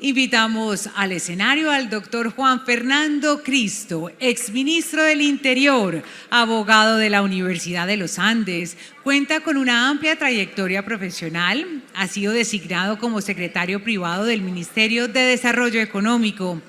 Invitamos al escenario al doctor Juan Fernando Cristo, exministro del Interior, abogado de la Universidad de los Andes. Cuenta con una amplia trayectoria profesional. Ha sido designado como secretario privado del Ministerio de Desarrollo Económico,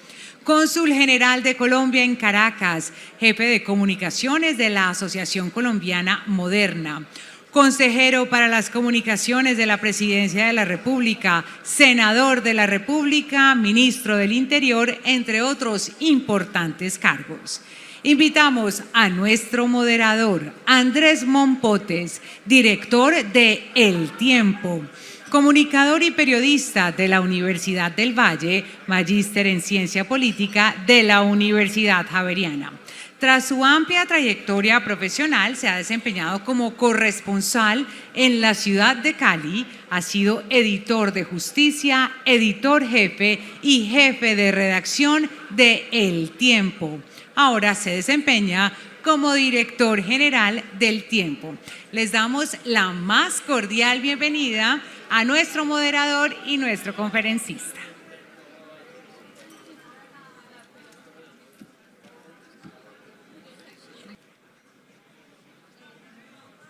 cónsul general de Colombia en Caracas, jefe de comunicaciones de la Asociación Colombiana Moderna, consejero para las comunicaciones de la Presidencia de la República, senador de la República, ministro del Interior, entre otros importantes cargos. Invitamos a nuestro moderador, Andrés Mompotes, director de El Tiempo, comunicador y periodista de la Universidad del Valle, magíster en Ciencia Política de la Universidad Javeriana. Tras su amplia trayectoria profesional, se ha desempeñado como corresponsal en la ciudad de Cali, ha sido editor de Justicia, editor jefe y jefe de redacción de El Tiempo. Ahora se desempeña como director general del Tiempo. Les damos la más cordial bienvenida a nuestro moderador y nuestro conferencista.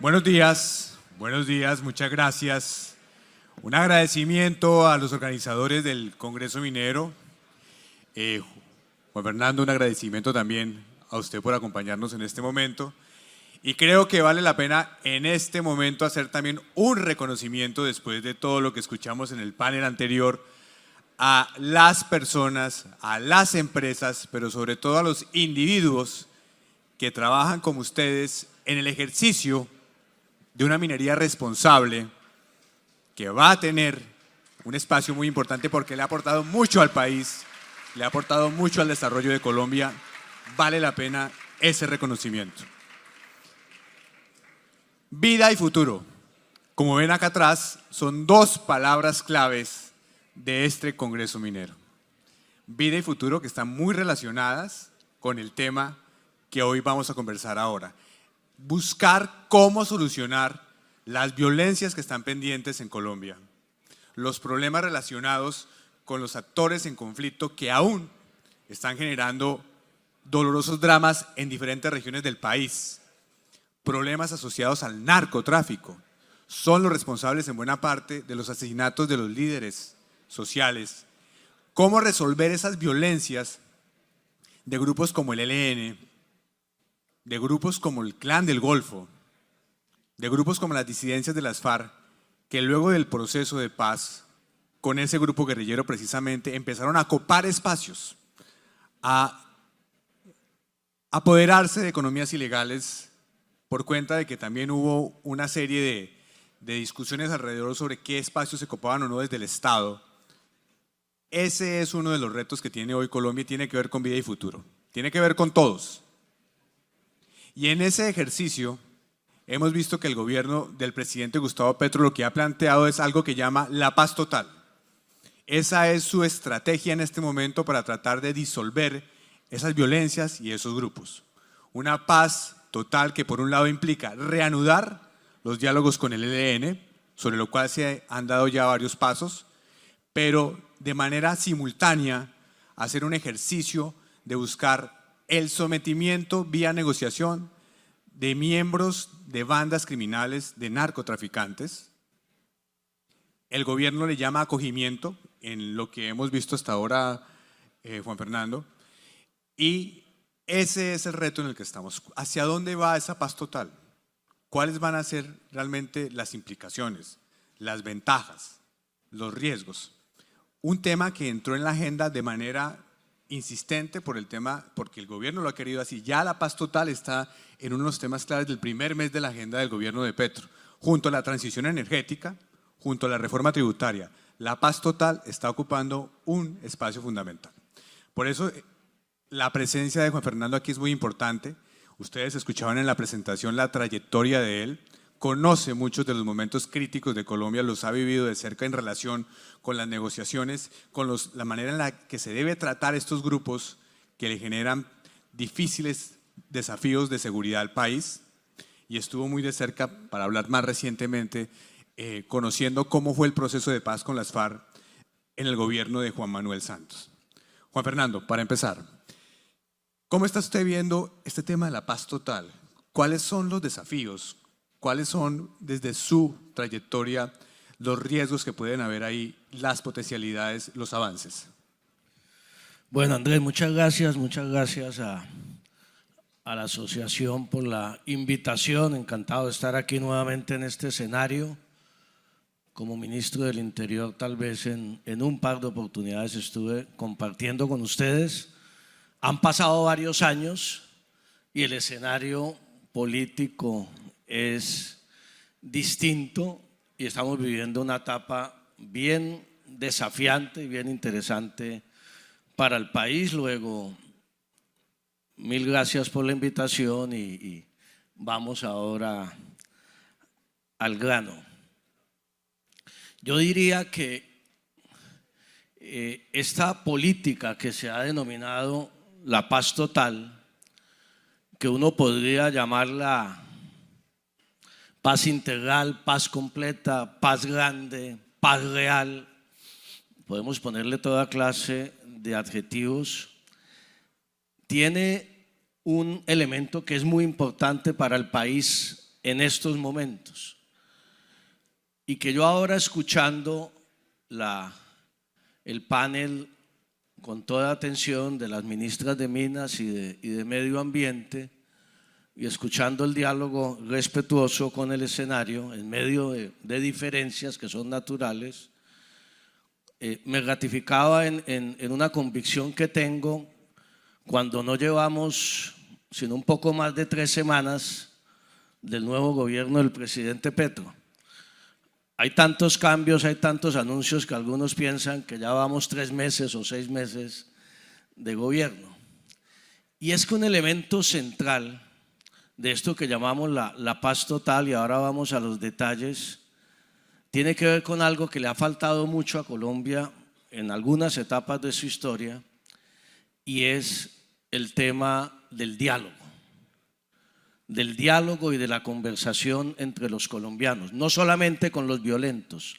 Buenos días, muchas gracias. Un agradecimiento a los organizadores del Congreso Minero. Juan Fernando, un agradecimiento también a usted por acompañarnos en este momento. Y creo que vale la pena en este momento hacer también un reconocimiento, después de todo lo que escuchamos en el panel anterior, a las personas, a las empresas, pero sobre todo a los individuos que trabajan como ustedes en el ejercicio de una minería responsable que va a tener un espacio muy importante porque le ha aportado mucho al país, le ha aportado mucho al desarrollo de Colombia. Vale la pena ese reconocimiento. Vida y futuro. Como ven acá atrás, son dos palabras claves de este Congreso Minero. Vida y futuro, que están muy relacionadas con el tema que hoy vamos a conversar ahora. Buscar cómo solucionar las violencias que están pendientes en Colombia, los problemas relacionados con los actores en conflicto que aún están generando dolorosos dramas en diferentes regiones del país, problemas asociados al narcotráfico, son los responsables en buena parte de los asesinatos de los líderes sociales. Cómo resolver esas violencias de grupos como el ELN, de grupos como el Clan del Golfo, de grupos como las disidencias de las FARC, que luego del proceso de paz con ese grupo guerrillero precisamente empezaron a copar espacios, a apoderarse de economías ilegales por cuenta de que también hubo una serie de discusiones alrededor sobre qué espacios se copaban o no desde el Estado. Ese es uno de los retos que tiene hoy Colombia y tiene que ver con vida y futuro, tiene que ver con todos. Y en ese ejercicio hemos visto que el gobierno del presidente Gustavo Petro lo que ha planteado es algo que llama la paz total. Esa es su estrategia en este momento para tratar de disolver esas violencias y esos grupos. Una paz total que por un lado implica reanudar los diálogos con el ELN, sobre lo cual se han dado ya varios pasos, pero de manera simultánea hacer un ejercicio de buscar el sometimiento vía negociación de miembros de bandas criminales, de narcotraficantes. El gobierno le llama acogimiento, en lo que hemos visto hasta ahora, Juan Fernando, y ese es el reto en el que estamos. ¿Hacia dónde va esa paz total? ¿Cuáles van a ser realmente las implicaciones, las ventajas, los riesgos? Un tema que entró en la agenda de manera insistente por el tema, porque el gobierno lo ha querido así. Ya la paz total está en uno de los temas claves del primer mes de la agenda del gobierno de Petro, junto a la transición energética, junto a la reforma tributaria. La paz total está ocupando un espacio fundamental. Por eso la presencia de Juan Fernando aquí es muy importante. Ustedes escuchaban en la presentación la trayectoria de él, conoce muchos de los momentos críticos de Colombia, los ha vivido de cerca en relación con las negociaciones, con la manera en la que se debe tratar estos grupos que le generan difíciles desafíos de seguridad al país, y estuvo muy de cerca, para hablar más recientemente, conociendo cómo fue el proceso de paz con las FARC en el gobierno de Juan Manuel Santos. Juan Fernando, para empezar, ¿cómo está usted viendo este tema de la paz total? ¿Cuáles son los desafíos? ¿Cuáles son, desde su trayectoria, los riesgos que pueden haber ahí, las potencialidades, los avances? Bueno, Andrés, muchas gracias a la asociación por la invitación. Encantado de estar aquí nuevamente en este escenario. Como ministro del Interior, tal vez en un par de oportunidades estuve compartiendo con ustedes. Han pasado varios años y el escenario político es distinto y estamos viviendo una etapa bien desafiante y bien interesante para el país. Luego, mil gracias por la invitación y vamos ahora al grano. Yo diría que esta política que se ha denominado la paz total, que uno podría llamarla paz integral, paz completa, paz grande, paz real, podemos ponerle toda clase de adjetivos, tiene un elemento que es muy importante para el país en estos momentos y que yo ahora, escuchando el panel con toda atención de las ministras de Minas y de Medio Ambiente y escuchando el diálogo respetuoso con el escenario en medio de diferencias que son naturales, me ratificaba en una convicción que tengo cuando no llevamos sino un poco más de 3 semanas del nuevo gobierno del presidente Petro. Hay tantos cambios, hay tantos anuncios que algunos piensan que ya vamos 3 meses o 6 meses de gobierno. Y es que un elemento central de esto que llamamos la paz total, y ahora vamos a los detalles, tiene que ver con algo que le ha faltado mucho a Colombia en algunas etapas de su historia, y es el tema del diálogo y de la conversación entre los colombianos, no solamente con los violentos,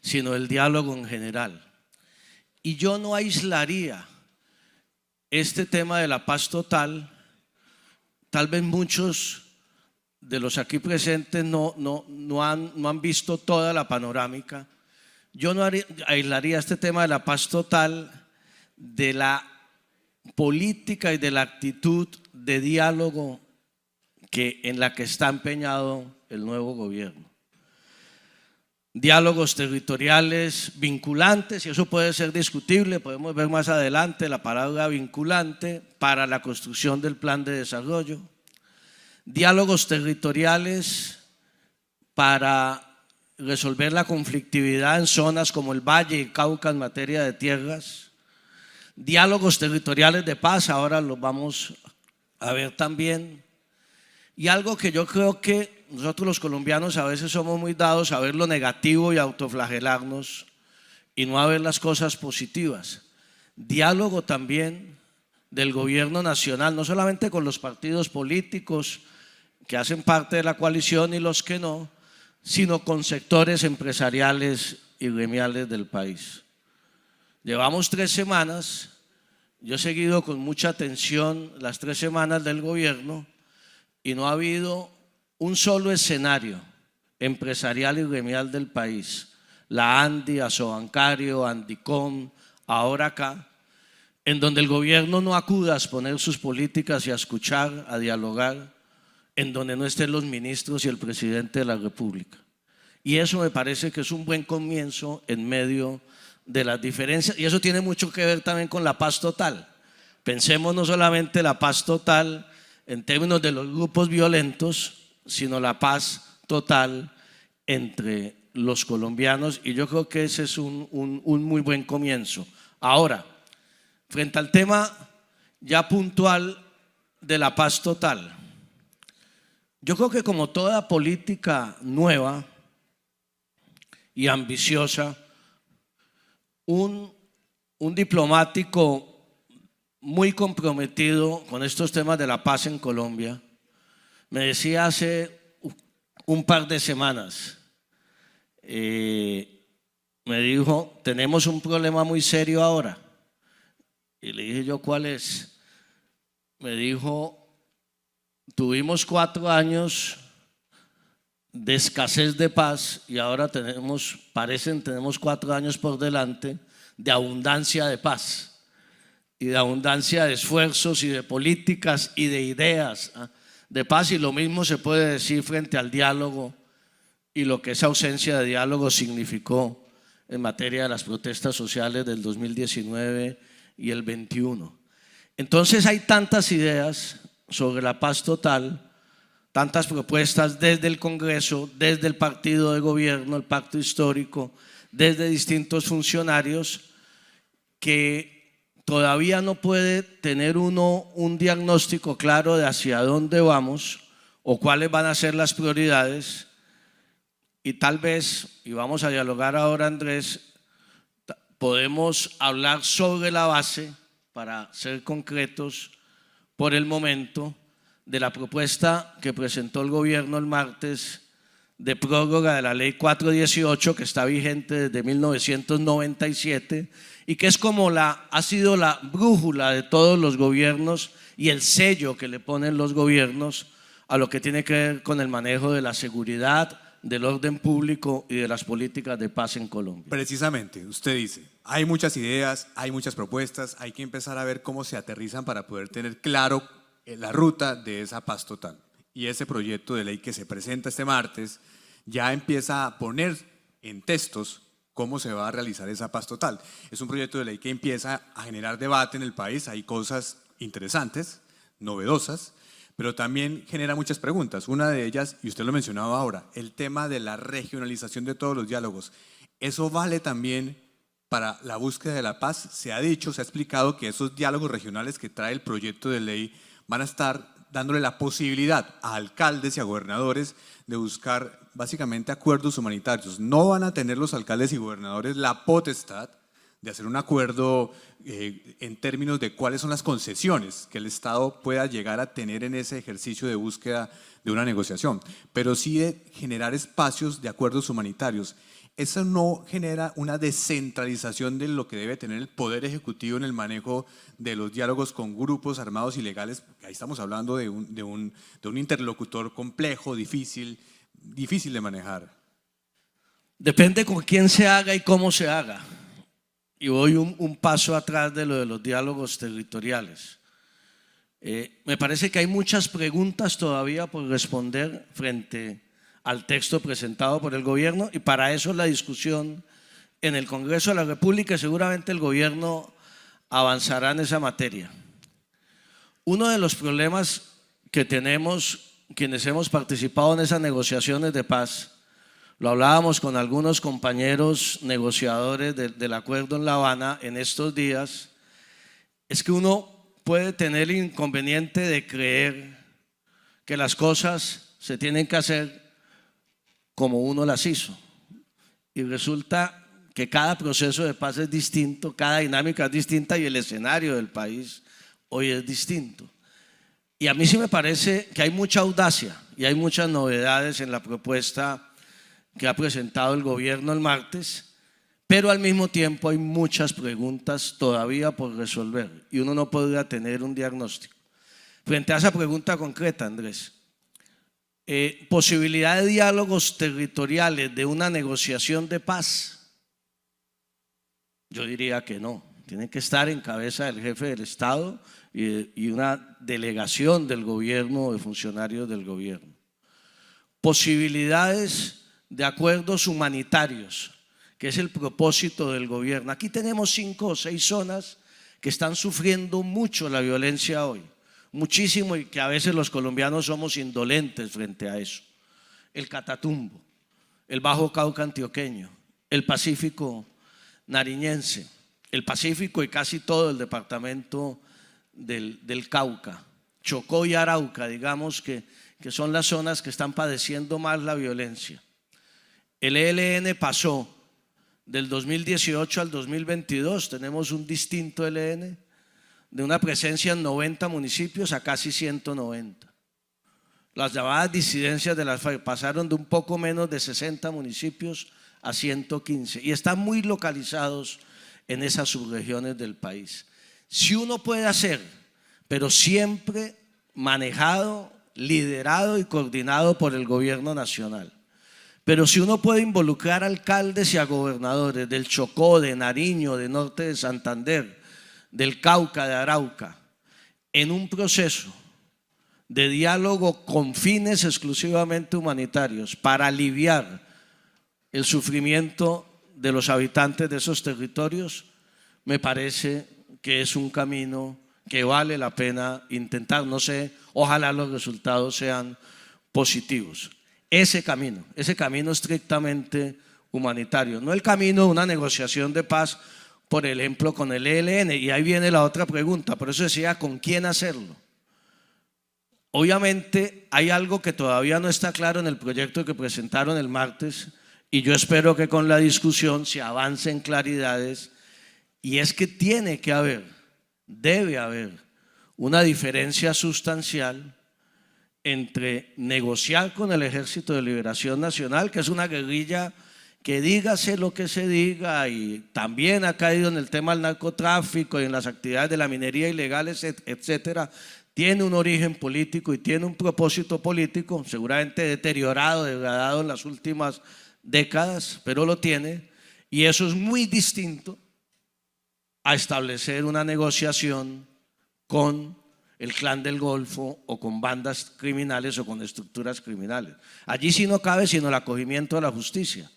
sino el diálogo en general. Y yo no aislaría este tema de la paz total. Tal vez muchos de los aquí presentes no han visto toda la panorámica. Yo no aislaría este tema de la paz total de la política y de la actitud de diálogo en la que está empeñado el nuevo gobierno. Diálogos territoriales vinculantes, y eso puede ser discutible, podemos ver más adelante la palabra vinculante para la construcción del plan de desarrollo. Diálogos territoriales para resolver la conflictividad en zonas como el Valle y Cauca en materia de tierras. Diálogos territoriales de paz, ahora los vamos a ver también. Y algo que yo creo que nosotros los colombianos a veces somos muy dados a ver lo negativo y autoflagelarnos y no a ver las cosas positivas. Diálogo también del gobierno nacional, no solamente con los partidos políticos que hacen parte de la coalición y los que no, sino con sectores empresariales y gremiales del país. Llevamos 3 semanas, yo he seguido con mucha atención las 3 semanas del gobierno y no ha habido un solo escenario empresarial y gremial del país, la ANDI, Asobancario, Andicom, ahora acá, en donde el gobierno no acuda a exponer sus políticas y a escuchar, a dialogar, en donde no estén los ministros y el presidente de la República. Y eso me parece que es un buen comienzo en medio de las diferencias, y eso tiene mucho que ver también con la paz total. Pensemos no solamente la paz total en términos de los grupos violentos, sino la paz total entre los colombianos, y yo creo que ese es un muy buen comienzo. Ahora, frente al tema ya puntual de la paz total, yo creo que como toda política nueva y ambiciosa, un diplomático muy comprometido con estos temas de la paz en Colombia me decía hace un par de semanas, me dijo, tenemos un problema muy serio ahora. Y le dije yo, ¿cuál es? Me dijo, tuvimos 4 años de escasez de paz y ahora tenemos 4 años por delante de abundancia de paz y de abundancia de esfuerzos y de políticas y de ideas de paz, y lo mismo se puede decir frente al diálogo y lo que esa ausencia de diálogo significó en materia de las protestas sociales del 2019 y el 21. Entonces hay tantas ideas sobre la paz total, tantas propuestas desde el Congreso, desde el partido de gobierno, el pacto histórico, desde distintos funcionarios, que todavía no puede tener uno un diagnóstico claro de hacia dónde vamos o cuáles van a ser las prioridades. Y tal vez, y vamos a dialogar ahora, Andrés, podemos hablar sobre la base, para ser concretos por el momento, de la propuesta que presentó el gobierno el martes de prórroga de la ley 418, que está vigente desde 1997 y que es como ha sido la brújula de todos los gobiernos y el sello que le ponen los gobiernos a lo que tiene que ver con el manejo de la seguridad, del orden público y de las políticas de paz en Colombia. Precisamente, usted dice, hay muchas ideas, hay muchas propuestas, hay que empezar a ver cómo se aterrizan para poder tener claro la ruta de esa paz total. Y ese proyecto de ley que se presenta este martes ya empieza a poner en textos cómo se va a realizar esa paz total. Es un proyecto de ley que empieza a generar debate en el país, hay cosas interesantes, novedosas, pero también genera muchas preguntas. Una de ellas, y usted lo mencionaba ahora, el tema de la regionalización de todos los diálogos. ¿Eso vale también para la búsqueda de la paz? Se ha dicho, se ha explicado que esos diálogos regionales que trae el proyecto de ley van a estar dándole la posibilidad a alcaldes y a gobernadores de buscar básicamente acuerdos humanitarios. No van a tener los alcaldes y gobernadores la potestad de hacer un acuerdo en términos de cuáles son las concesiones que el Estado pueda llegar a tener en ese ejercicio de búsqueda de una negociación, pero sí de generar espacios de acuerdos humanitarios. ¿Eso no genera una descentralización de lo que debe tener el Poder Ejecutivo en el manejo de los diálogos con grupos armados ilegales? Ahí estamos hablando de un interlocutor complejo, difícil de manejar. Depende con quién se haga y cómo se haga. Y voy un paso atrás de lo de los diálogos territoriales. Me parece que hay muchas preguntas todavía por responder frente al texto presentado por el gobierno, y para eso la discusión en el Congreso de la República, y seguramente el gobierno avanzará en esa materia. Uno de los problemas que tenemos quienes hemos participado en esas negociaciones de paz, lo hablábamos con algunos compañeros negociadores del acuerdo en La Habana en estos días, es que uno puede tener el inconveniente de creer que las cosas se tienen que hacer como uno las hizo, y resulta que cada proceso de paz es distinto, cada dinámica es distinta y el escenario del país hoy es distinto. Y a mí sí me parece que hay mucha audacia y hay muchas novedades en la propuesta que ha presentado el gobierno el martes, pero al mismo tiempo hay muchas preguntas todavía por resolver y uno no podría tener un diagnóstico. Frente a esa pregunta concreta, Andrés, posibilidad de diálogos territoriales, de una negociación de paz, yo diría que no. Tiene que estar en cabeza del jefe del Estado y una delegación del gobierno, de funcionarios del gobierno. Posibilidades de acuerdos humanitarios, que es el propósito del gobierno. Aquí tenemos 5 o 6 zonas que están sufriendo mucho la violencia hoy, muchísimo, y que a veces los colombianos somos indolentes frente a eso. El Catatumbo, el Bajo Cauca antioqueño, el Pacífico nariñense, el Pacífico y casi todo el departamento del Cauca, Chocó y Arauca, digamos que son las zonas que están padeciendo más la violencia. El ELN pasó del 2018 al 2022, tenemos un distinto ELN, de una presencia en 90 municipios a casi 190. Las llamadas disidencias de las FARC pasaron de un poco menos de 60 municipios a 115 y están muy localizados en esas subregiones del país. Si uno puede hacer, pero siempre manejado, liderado y coordinado por el gobierno nacional, pero si uno puede involucrar a alcaldes y a gobernadores del Chocó, de Nariño, de Norte de Santander, del Cauca, de Arauca, en un proceso de diálogo con fines exclusivamente humanitarios para aliviar el sufrimiento de los habitantes de esos territorios, me parece que es un camino que vale la pena intentar. No sé, ojalá los resultados sean positivos. Ese camino estrictamente humanitario, no el camino de una negociación de paz, por ejemplo, con el ELN. Y ahí viene la otra pregunta, por eso decía, ¿con quién hacerlo? Obviamente hay algo que todavía no está claro en el proyecto que presentaron el martes, y yo espero que con la discusión se avance en claridades, y es que tiene que haber, debe haber una diferencia sustancial entre negociar con el Ejército de Liberación Nacional, que es una guerrilla que dígase lo que se diga y también ha caído en el tema del narcotráfico y en las actividades de la minería ilegales, etcétera, tiene un origen político y tiene un propósito político, seguramente deteriorado, degradado en las últimas décadas, pero lo tiene, y eso es muy distinto a establecer una negociación con el Clan del Golfo o con bandas criminales o con estructuras criminales. Allí sí no cabe sino el acogimiento de la justicia,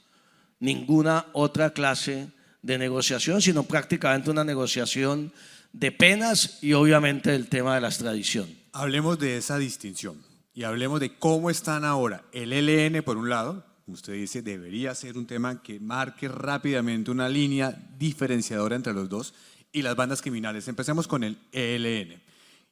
ninguna otra clase de negociación, sino prácticamente una negociación de penas y obviamente del tema de la extradición. Hablemos de esa distinción y hablemos de cómo están ahora el ELN por un lado. Usted dice debería ser un tema que marque rápidamente una línea diferenciadora entre los dos, y las bandas criminales. Empecemos con el ELN.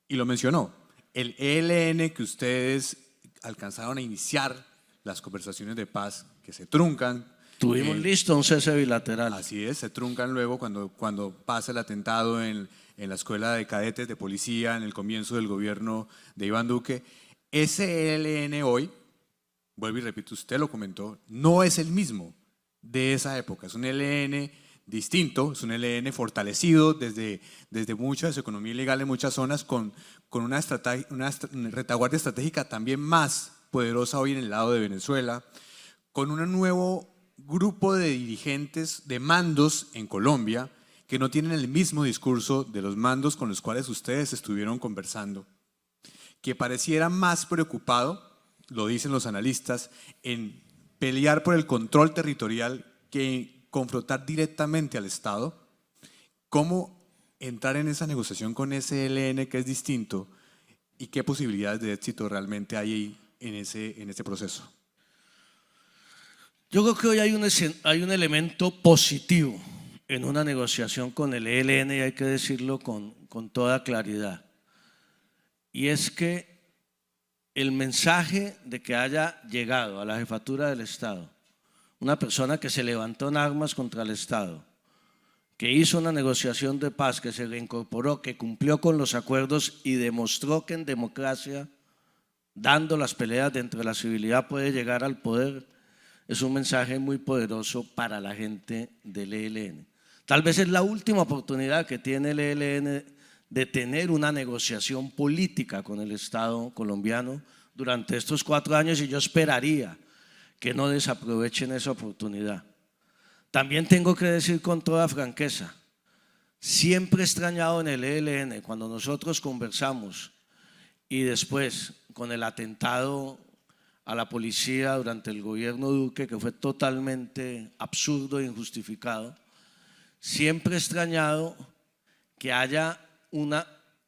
Y lo mencionó, el ELN que ustedes alcanzaron a iniciar las conversaciones de paz que se truncan. Tuvimos listo un cese bilateral. Así es, se truncan luego cuando pasa el atentado en la escuela de cadetes de policía en el comienzo del gobierno de Iván Duque. Ese ELN hoy, vuelvo y repito, usted lo comentó, no es el mismo de esa época. Es un ELN distinto, es un ELN fortalecido desde mucha de su economía ilegal en muchas zonas, con una retaguardia estratégica también más poderosa hoy en el lado de Venezuela, con un nuevo grupo de dirigentes, de mandos en Colombia, que no tienen el mismo discurso de los mandos con los cuales ustedes estuvieron conversando, que pareciera más preocupado, lo dicen los analistas, en pelear por el control territorial que confrontar directamente al Estado. ¿Cómo entrar en esa negociación con ese ELN que es distinto y qué posibilidades de éxito realmente hay ahí en ese proceso? Yo creo que hoy hay un elemento positivo en una negociación con el ELN, y hay que decirlo con toda claridad, y es que el mensaje de que haya llegado a la jefatura del Estado una persona que se levantó en armas contra el Estado, que hizo una negociación de paz, que se reincorporó, que cumplió con los acuerdos y demostró que en democracia, dando las peleas dentro de la civilidad, puede llegar al poder, es un mensaje muy poderoso para la gente del ELN. Tal vez es la última oportunidad que tiene el ELN de tener una negociación política con el Estado colombiano durante estos 4 años, y yo esperaría que no desaprovechen esa oportunidad. También tengo que decir con toda franqueza, siempre he extrañado en el ELN, cuando nosotros conversamos y después con el atentado a la policía durante el gobierno Duque, que fue totalmente absurdo e injustificado, siempre he extrañado que haya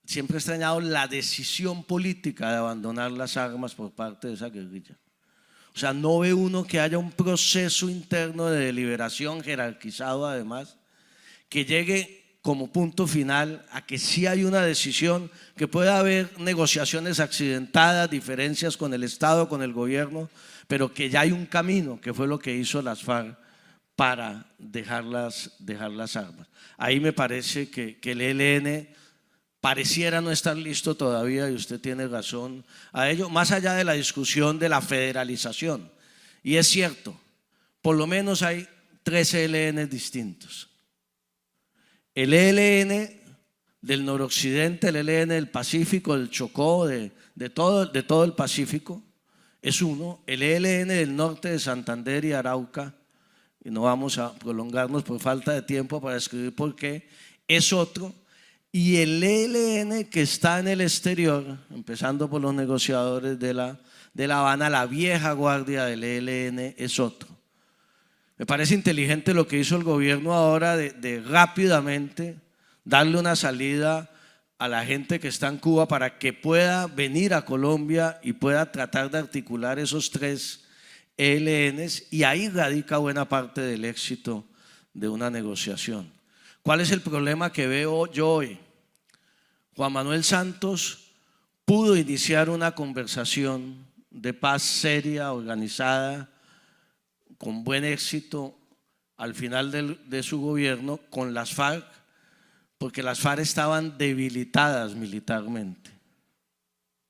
siempre he extrañado la decisión política de abandonar las armas por parte de esa guerrilla. O sea, no ve uno que haya un proceso interno de deliberación jerarquizado, además, que llegue como punto final a que sí hay una decisión, que pueda haber negociaciones accidentadas, diferencias con el Estado, con el gobierno, pero que ya hay un camino, que fue lo que hizo las FARC para dejar las armas. Ahí me parece que el ELN pareciera no estar listo todavía, y usted tiene razón a ello, más allá de la discusión de la federalización. Y es cierto, por lo menos hay 3 ELN distintos. El ELN del noroccidente, el ELN del Pacífico, del Chocó, de todo el Pacífico, es uno. El ELN del norte de Santander y Arauca, y no vamos a prolongarnos por falta de tiempo para escribir por qué, es otro. Y el ELN que está en el exterior, empezando por los negociadores de La Habana, la vieja guardia del ELN es otro. Me parece inteligente lo que hizo el gobierno ahora de rápidamente darle una salida a la gente que está en Cuba para que pueda venir a Colombia y pueda tratar de articular esos 3 ELNs, y ahí radica buena parte del éxito de una negociación. ¿Cuál es el problema que veo yo hoy? Juan Manuel Santos pudo iniciar una conversación de paz seria, organizada, con buen éxito al final de su gobierno con las FARC, porque las FARC estaban debilitadas militarmente.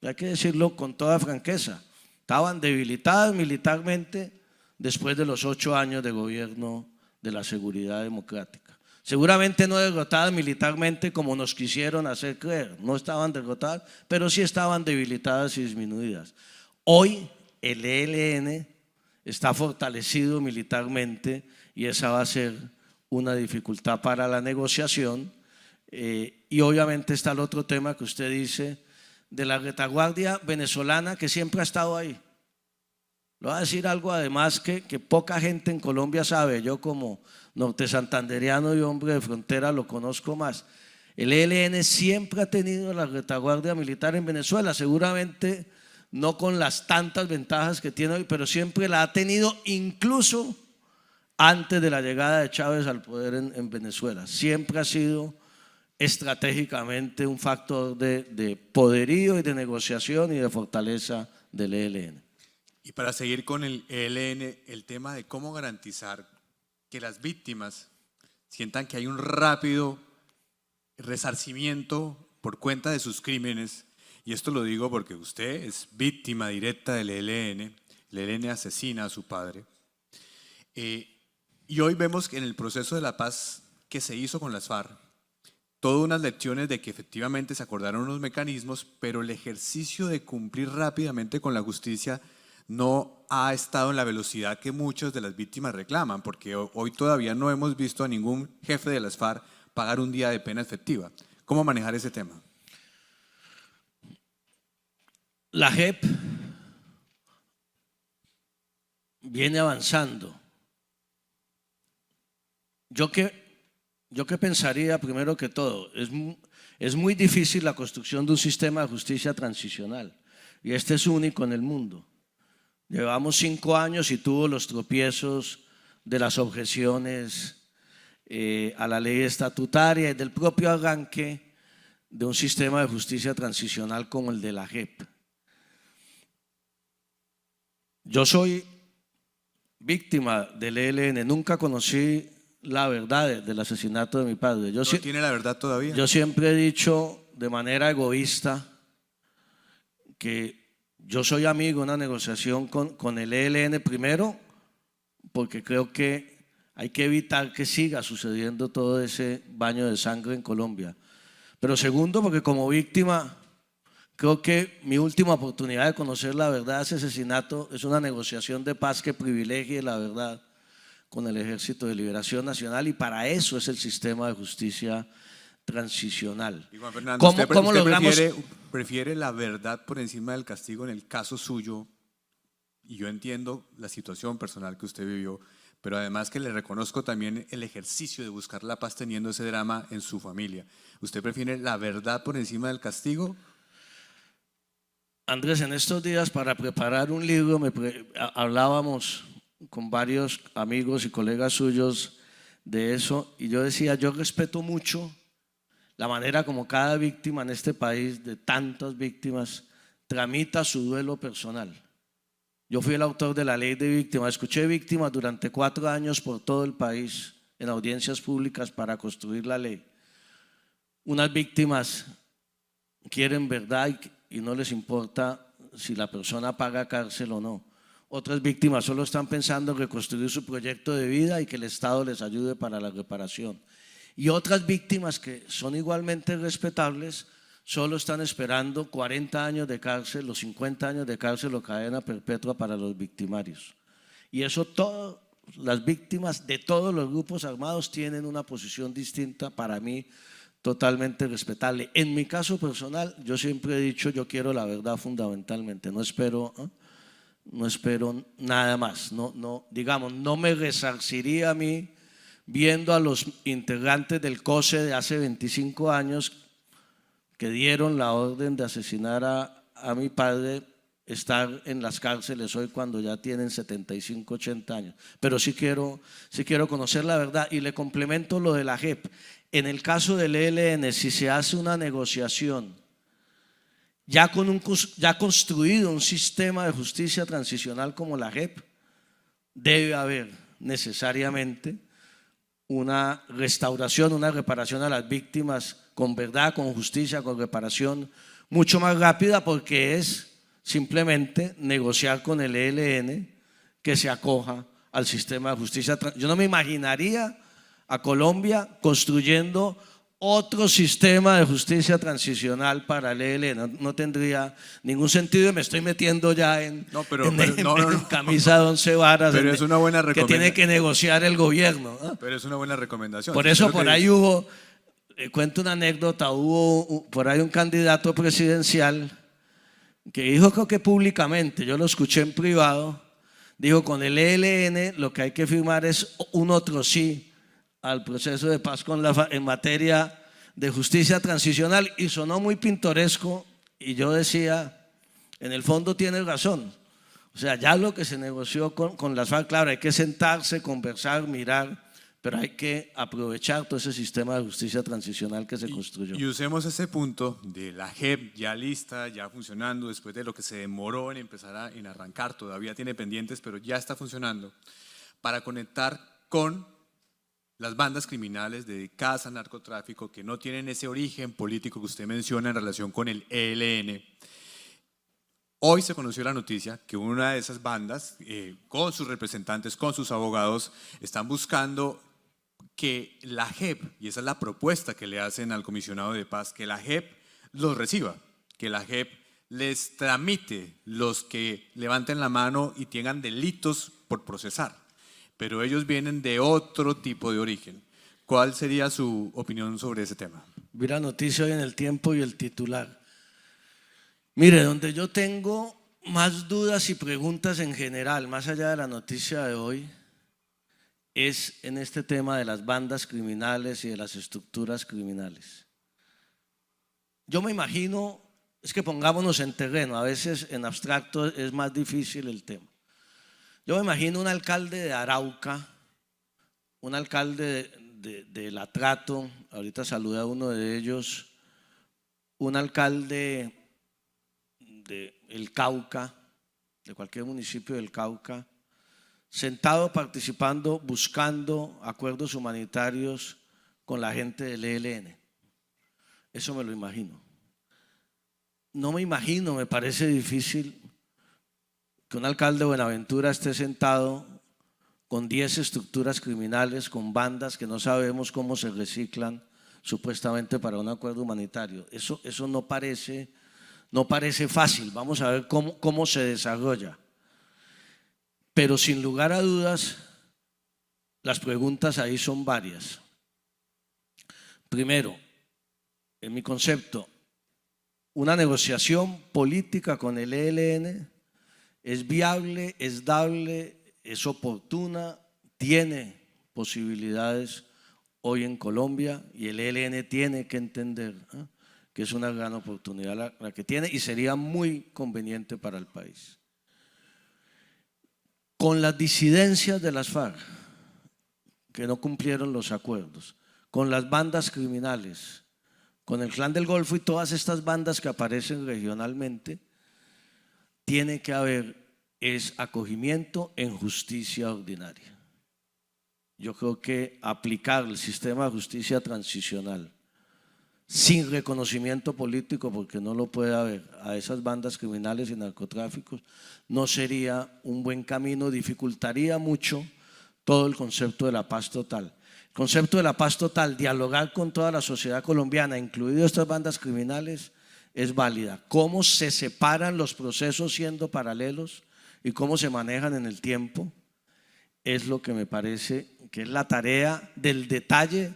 Hay que decirlo con toda franqueza, estaban debilitadas militarmente después de los 8 años de gobierno de la seguridad democrática. Seguramente no derrotadas militarmente como nos quisieron hacer creer, no estaban derrotadas, pero sí estaban debilitadas y disminuidas. Hoy el ELN está fortalecido militarmente y esa va a ser una dificultad para la negociación. Y obviamente está el otro tema que usted dice de la retaguardia venezolana que siempre ha estado ahí. Le voy a decir algo además que poca gente en Colombia sabe, yo como norte santanderiano y hombre de frontera lo conozco más. El ELN siempre ha tenido la retaguardia militar en Venezuela, seguramente no con las tantas ventajas que tiene hoy, pero siempre la ha tenido incluso antes de la llegada de Chávez al poder en Venezuela. Siempre ha sido estratégicamente un factor de poderío y de negociación y de fortaleza del ELN. Y para seguir con el ELN, el tema de cómo garantizar que las víctimas sientan que hay un rápido resarcimiento por cuenta de sus crímenes, y esto lo digo porque usted es víctima directa del ELN, el ELN asesina a su padre, y hoy vemos que en el proceso de la paz que se hizo con las FARC, todas unas lecciones de que efectivamente se acordaron unos mecanismos, pero el ejercicio de cumplir rápidamente con la justicia no ha estado en la velocidad que muchas de las víctimas reclaman, porque hoy todavía no hemos visto a ningún jefe de las FARC pagar un día de pena efectiva. ¿Cómo manejar ese tema? La JEP viene avanzando. Yo que pensaría primero que todo, es muy difícil la construcción de un sistema de justicia transicional y este es único en el mundo. Llevamos 5 años y tuvo los tropiezos de las objeciones a la ley estatutaria y del propio arranque de un sistema de justicia transicional como el de la JEP. Yo soy víctima del ELN, nunca conocí la verdad del asesinato de mi padre. ¿No tiene la verdad todavía? Yo siempre he dicho de manera egoísta que yo soy amigo de una negociación con el ELN, primero porque creo que hay que evitar que siga sucediendo todo ese baño de sangre en Colombia, pero segundo porque como víctima creo que mi última oportunidad de conocer la verdad de ese asesinato es una negociación de paz que privilegie la verdad con el Ejército de Liberación Nacional, y para eso es el sistema de justicia transicional. Y Juan Fernando, ¿Cómo logramos? Prefiere la verdad por encima del castigo en el caso suyo, y yo entiendo la situación personal que usted vivió, pero además que le reconozco también el ejercicio de buscar la paz teniendo ese drama en su familia. ¿Usted prefiere la verdad por encima del castigo? Andrés, en estos días para preparar un libro hablábamos con varios amigos y colegas suyos de eso, y yo decía, yo respeto mucho la manera como cada víctima en este país, de tantas víctimas, tramita su duelo personal. Yo fui el autor de la ley de víctimas, escuché víctimas durante 4 años por todo el país en audiencias públicas para construir la ley. Unas víctimas quieren verdad y no les importa si la persona paga cárcel o no. otras víctimas solo están pensando en reconstruir su proyecto de vida y que el Estado les ayude para la reparación. Y otras víctimas que son igualmente respetables solo están esperando 40 años de cárcel, los 50 años de cárcel o cadena perpetua para los victimarios. Y eso todas las víctimas de todos los grupos armados tienen una posición distinta, para mí totalmente respetable. En mi caso personal, yo siempre he dicho, yo quiero la verdad fundamentalmente, no espero nada más, digamos, no me resarciría a mí viendo a los integrantes del COSE de hace 25 años que dieron la orden de asesinar a mi padre, estar en las cárceles hoy cuando ya tienen 75, 80 años. Pero sí quiero conocer la verdad. Y le complemento lo de la JEP. En el caso del ELN, si se hace una negociación ya construido un sistema de justicia transicional como la JEP, debe haber necesariamente una restauración, una reparación a las víctimas con verdad, con justicia, con reparación mucho más rápida, porque es simplemente negociar con el ELN que se acoja al sistema de justicia. Yo no me imaginaría a Colombia construyendo otro sistema de justicia transicional para el ELN. No tendría ningún sentido y me estoy metiendo ya en camisa de 11 varas. Pero es una buena recomendación. Que tiene que negociar el gobierno, ¿no? Pero es una buena recomendación. Por eso por ahí hubo, cuento una anécdota, hubo por ahí un candidato presidencial que dijo, creo que públicamente, yo lo escuché en privado, dijo, con el ELN lo que hay que firmar es un otro sí al proceso de paz en materia de justicia transicional, y sonó muy pintoresco, y yo decía, en el fondo tiene razón. O sea, ya lo que se negoció con las FARC, claro, hay que sentarse, conversar, mirar, pero hay que aprovechar todo ese sistema de justicia transicional que se construyó. Y usemos ese punto de la JEP ya lista, ya funcionando, después de lo que se demoró en empezar en arrancar, todavía tiene pendientes, pero ya está funcionando, para conectar con las bandas criminales dedicadas al narcotráfico que no tienen ese origen político que usted menciona en relación con el ELN. Hoy se conoció la noticia que una de esas bandas, con sus representantes, con sus abogados, están buscando que la JEP, y esa es la propuesta que le hacen al comisionado de paz, que la JEP los reciba, que la JEP les tramite los que levanten la mano y tengan delitos por procesar. Pero ellos vienen de otro tipo de origen. ¿Cuál sería su opinión sobre ese tema? Vi la noticia hoy en El Tiempo y el titular. Mire, donde yo tengo más dudas y preguntas en general, más allá de la noticia de hoy, es en este tema de las bandas criminales y de las estructuras criminales. Yo me imagino, es que pongámonos en terreno, a veces en abstracto es más difícil el tema. Yo me imagino un alcalde de Arauca, un alcalde de Latrato, ahorita saludé a uno de ellos, un alcalde de El Cauca, de cualquier municipio del Cauca, sentado participando, buscando acuerdos humanitarios con la gente del ELN. Eso me lo imagino. No me imagino, me parece difícil que un alcalde de Buenaventura esté sentado con 10 estructuras criminales, con bandas que no sabemos cómo se reciclan supuestamente para un acuerdo humanitario. Eso no parece fácil. Vamos a ver cómo se desarrolla. Pero sin lugar a dudas, las preguntas ahí son varias. Primero, en mi concepto, una negociación política con el ELN es viable, es dable, es oportuna, tiene posibilidades hoy en Colombia, y el ELN tiene que entender que es una gran oportunidad la que tiene, y sería muy conveniente para el país. Con las disidencias de las FARC, que no cumplieron los acuerdos, con las bandas criminales, con el Clan del Golfo y todas estas bandas que aparecen regionalmente, tiene que haber acogimiento en justicia ordinaria. Yo creo que aplicar el sistema de justicia transicional sin reconocimiento político, porque no lo puede haber, a esas bandas criminales y narcotráficos, no sería un buen camino, dificultaría mucho todo el concepto de la paz total. El concepto de la paz total, dialogar con toda la sociedad colombiana, incluido estas bandas criminales, es válida. Cómo se separan los procesos siendo paralelos y cómo se manejan en el tiempo es lo que me parece que es la tarea del detalle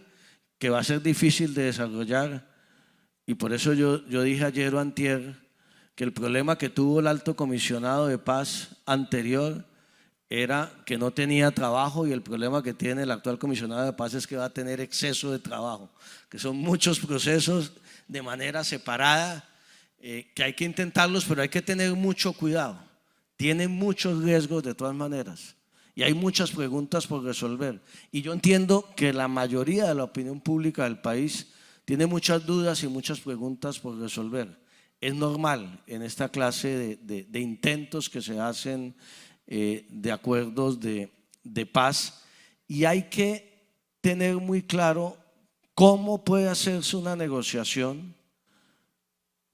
que va a ser difícil de desarrollar, y por eso yo dije ayer o antier que el problema que tuvo el alto comisionado de paz anterior era que no tenía trabajo, y el problema que tiene el actual comisionado de paz es que va a tener exceso de trabajo, que son muchos procesos de manera separada, que hay que intentarlos, pero hay que tener mucho cuidado, tienen muchos riesgos de todas maneras. Y hay muchas preguntas por resolver. Y yo entiendo que la mayoría de la opinión pública del país tiene muchas dudas y muchas preguntas por resolver. Es normal en esta clase de intentos que se hacen de acuerdos de paz, y hay que tener muy claro cómo puede hacerse una negociación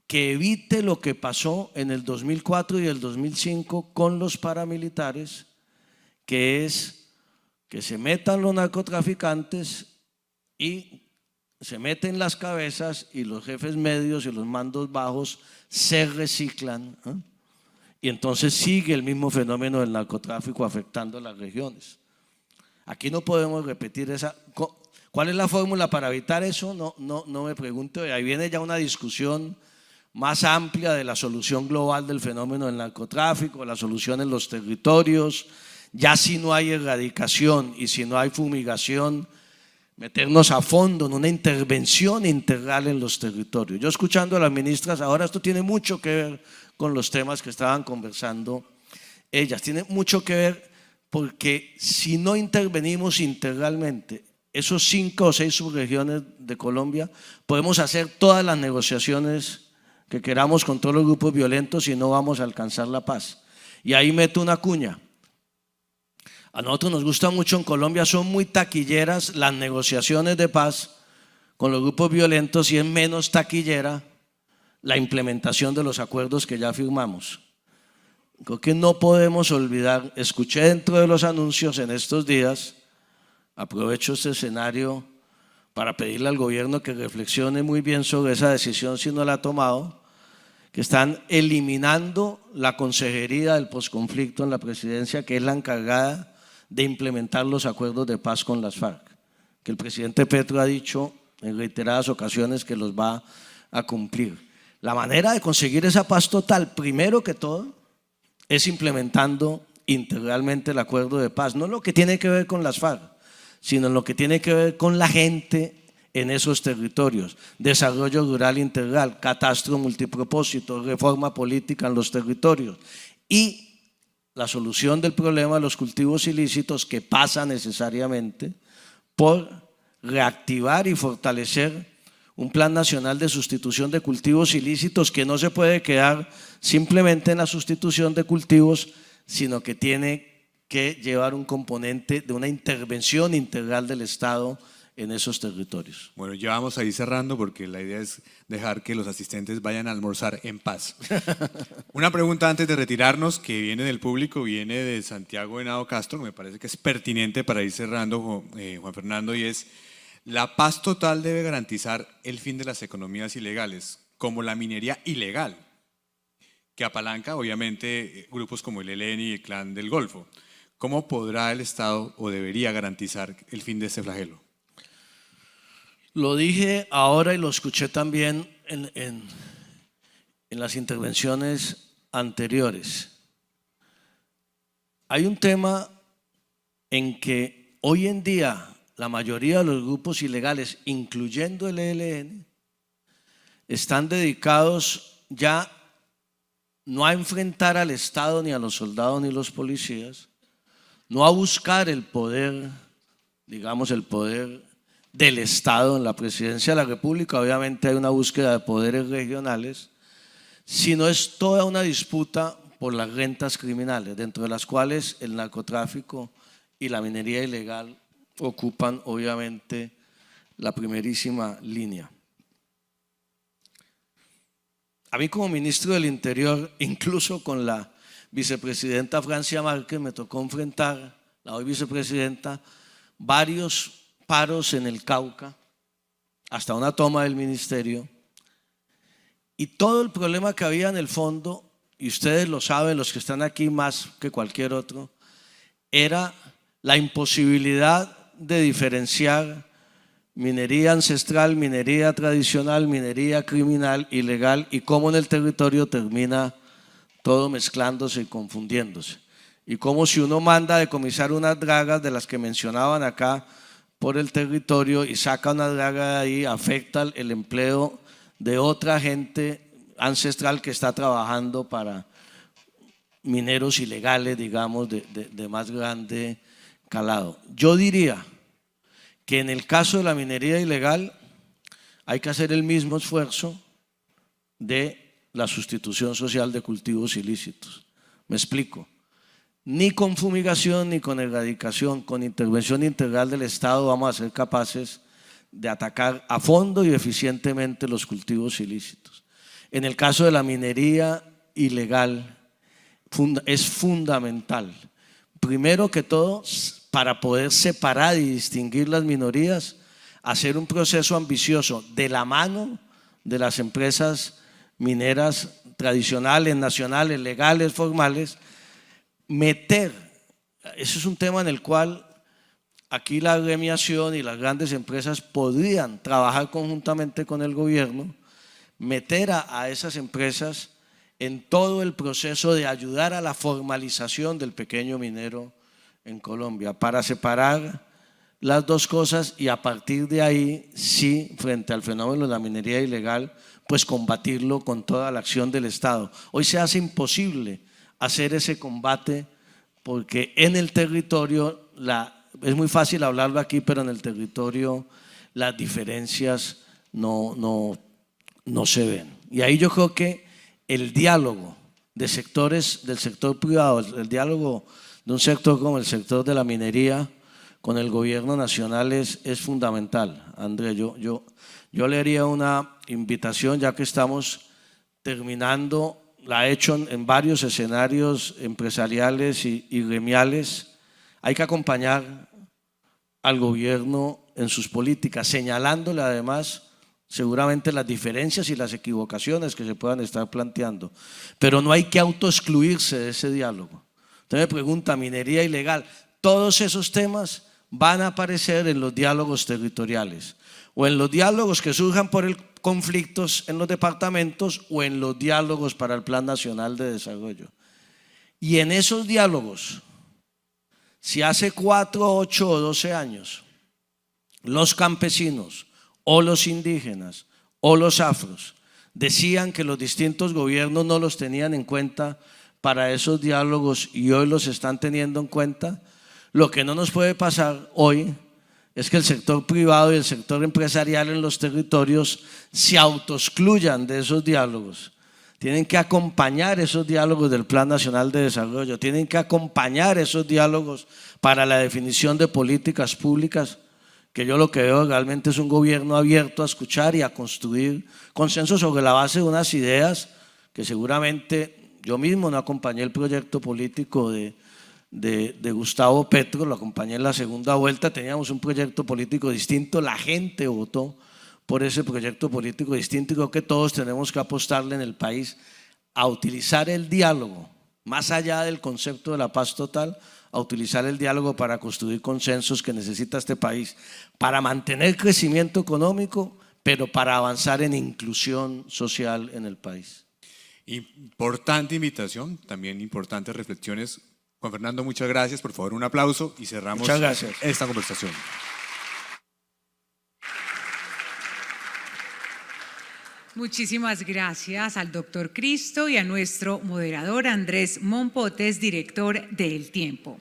que evite lo que pasó en el 2004 y el 2005 con los paramilitares, que es que se metan los narcotraficantes y se meten las cabezas, y los jefes medios y los mandos bajos se reciclan, y entonces sigue el mismo fenómeno del narcotráfico afectando las regiones. Aquí no podemos repetir esa. ¿Cuál es la fórmula para evitar eso? No me pregunto. Ahí viene ya una discusión más amplia de la solución global del fenómeno del narcotráfico, la solución en los territorios. Ya si no hay erradicación y si no hay fumigación, meternos a fondo en una intervención integral en los territorios. Yo escuchando a las ministras, ahora esto tiene mucho que ver con los temas que estaban conversando ellas, tiene mucho que ver, porque si no intervenimos integralmente esos 5 o 6 subregiones de Colombia, podemos hacer todas las negociaciones que queramos con todos los grupos violentos y no vamos a alcanzar la paz. Y ahí meto una cuña. A nosotros nos gusta mucho en Colombia, son muy taquilleras las negociaciones de paz con los grupos violentos, y es menos taquillera la implementación de los acuerdos que ya firmamos. Creo que no podemos olvidar, escuché dentro de los anuncios en estos días, aprovecho este escenario para pedirle al gobierno que reflexione muy bien sobre esa decisión si no la ha tomado, que están eliminando la consejería del posconflicto en la presidencia, que es la encargada de implementar los acuerdos de paz con las FARC, que el presidente Petro ha dicho en reiteradas ocasiones que los va a cumplir. La manera de conseguir esa paz total, primero que todo, es implementando integralmente el acuerdo de paz, no lo que tiene que ver con las FARC, sino lo que tiene que ver con la gente en esos territorios, desarrollo rural integral, catastro multipropósito, reforma política en los territorios y la solución del problema de los cultivos ilícitos, que pasa necesariamente por reactivar y fortalecer un plan nacional de sustitución de cultivos ilícitos, que no se puede quedar simplemente en la sustitución de cultivos, sino que tiene que llevar un componente de una intervención integral del Estado en esos territorios. Bueno, ya vamos a ir cerrando porque la idea es dejar que los asistentes vayan a almorzar en paz. Una pregunta antes de retirarnos, que viene del público, viene de Santiago Henao Castro, que me parece que es pertinente para ir cerrando, Juan Fernando, y es: ¿la paz total debe garantizar el fin de las economías ilegales, como la minería ilegal, que apalanca obviamente grupos como el ELN y el Clan del Golfo? ¿Cómo podrá el Estado o debería garantizar el fin de este flagelo? Lo dije ahora y lo escuché también en las intervenciones anteriores. Hay un tema en que hoy en día la mayoría de los grupos ilegales, incluyendo el ELN, están dedicados ya no a enfrentar al Estado, ni a los soldados, ni a los policías, no a buscar el poder, digamos el poder del Estado en la presidencia de la República. Obviamente hay una búsqueda de poderes regionales, sino es toda una disputa por las rentas criminales, dentro de las cuales el narcotráfico y la minería ilegal ocupan obviamente la primerísima línea. a mí como ministro del Interior, incluso con la vicepresidenta Francia Márquez, me tocó enfrentar, la hoy vicepresidenta, varios paros en el Cauca, hasta una toma del ministerio, y todo el problema que había en el fondo, y ustedes lo saben, los que están aquí más que cualquier otro, era la imposibilidad de diferenciar minería ancestral, minería tradicional, minería criminal, ilegal, y cómo en el territorio termina todo mezclándose y confundiéndose. Y cómo si uno manda a decomisar unas dragas de las que mencionaban acá por el territorio y saca una draga de ahí, afecta el empleo de otra gente ancestral que está trabajando para mineros ilegales, digamos, de más grande calado. Yo diría que en el caso de la minería ilegal hay que hacer el mismo esfuerzo de la sustitución social de cultivos ilícitos. Me explico. Ni con fumigación ni con erradicación, con intervención integral del Estado vamos a ser capaces de atacar a fondo y eficientemente los cultivos ilícitos. En el caso de la minería ilegal es fundamental, primero que todo, para poder separar y distinguir las minorías, hacer un proceso ambicioso de la mano de las empresas mineras tradicionales, nacionales, legales, formales, meter, eso es un tema en el cual aquí la agremiación y las grandes empresas podrían trabajar conjuntamente con el gobierno, meter a esas empresas en todo el proceso de ayudar a la formalización del pequeño minero en Colombia, para separar las dos cosas y a partir de ahí, sí, frente al fenómeno de la minería ilegal, pues combatirlo con toda la acción del Estado. Hoy se hace imposible hacer ese combate porque en el territorio, es muy fácil hablarlo aquí, pero en el territorio las diferencias no se ven. Y ahí yo creo que el diálogo de sectores del sector privado, el diálogo de un sector como el sector de la minería con el gobierno nacional es fundamental. André, yo le haría una invitación, ya que estamos terminando, la he hecho en varios escenarios empresariales y gremiales. Hay que acompañar al gobierno en sus políticas, señalándole además seguramente las diferencias y las equivocaciones que se puedan estar planteando, pero no hay que autoexcluirse de ese diálogo. Usted me pregunta, minería ilegal, todos esos temas van a aparecer en los diálogos territoriales o en los diálogos que surjan por conflictos en los departamentos o en los diálogos para el Plan Nacional de Desarrollo. Y en esos diálogos, si hace 4, 8 o 12 años los campesinos o los indígenas o los afros decían que los distintos gobiernos no los tenían en cuenta para esos diálogos y hoy los están teniendo en cuenta, lo que no nos puede pasar hoy es que el sector privado y el sector empresarial en los territorios se autoexcluyan de esos diálogos. Tienen que acompañar esos diálogos del Plan Nacional de Desarrollo, tienen que acompañar esos diálogos para la definición de políticas públicas, que yo lo que veo realmente es un gobierno abierto a escuchar y a construir consenso sobre la base de unas ideas que seguramente yo mismo no acompañé el proyecto político de Gustavo Petro, lo acompañé en la segunda vuelta, teníamos un proyecto político distinto, la gente votó por ese proyecto político distinto y creo que todos tenemos que apostarle en el país a utilizar el diálogo, más allá del concepto de la paz total, a utilizar el diálogo para construir consensos que necesita este país, para mantener crecimiento económico, pero para avanzar en inclusión social en el país. Importante invitación, también importantes reflexiones. Juan Fernando, muchas gracias. Por favor, un aplauso y cerramos esta conversación. Muchísimas gracias al doctor Cristo y a nuestro moderador Andrés Mompotes, director de El Tiempo.